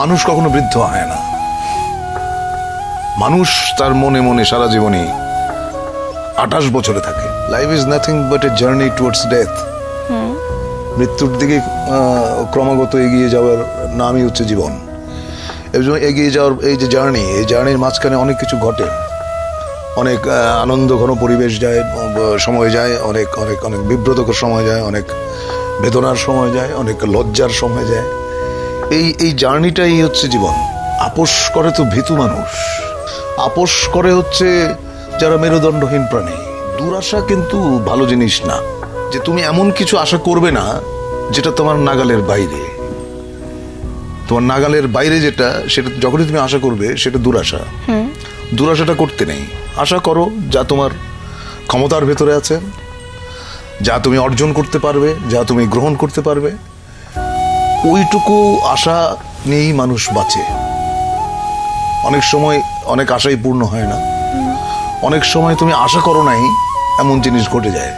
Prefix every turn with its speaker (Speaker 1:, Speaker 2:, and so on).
Speaker 1: মানুষ কখনো বৃদ্ধ হয় না। মানুষ তার মনে মনে সারা জীবনে 28 বছরে থাকে। Life is nothing but a journey towards death. মৃত্যুর দিকে ক্রমাগত এগিয়ে যাওয়ার নামই হচ্ছে জীবন। এবং এগিয়ে যাওয়ার এই যে জার্নি, এই জার্নির মাঝখানে অনেক কিছু ঘটে। অনেক আনন্দ ঘন পরিবেশ যায়, সময় যায়, অনেক অনেক অনেক বিব্রতকর সময় যায়, অনেক বেদনার সময় যায়, অনেক লজ্জার সময় যায়। এই জার্নিটাই হচ্ছে জীবন। আপোষ করে তো ভীতু মানুষ, আপোষ করে হচ্ছে যারা মেরুদণ্ডহীন প্রাণী। দুরাশা কিন্তু ভালো জিনিস না, যে তুমি এমন কিছু আশা করবে না যেটা তোমার নাগালের বাইরে। তোমার নাগালের বাইরে যেটা, সেটা যখনই তুমি আশা করবে সেটা দুরাশা। দুরাশাটা করতে নেই। আশা করো যা তোমার ক্ষমতার ভেতরে আছে, যা তুমি অর্জন করতে পারবে, যা তুমি গ্রহণ করতে পারবে, ওইটুকু আশা নিয়েই মানুষ বাঁচে। অনেক সময় অনেক আশাই পূর্ণ হয় না। অনেক সময় তুমি আশা করো নাই এমন জিনিস ঘটে যায়।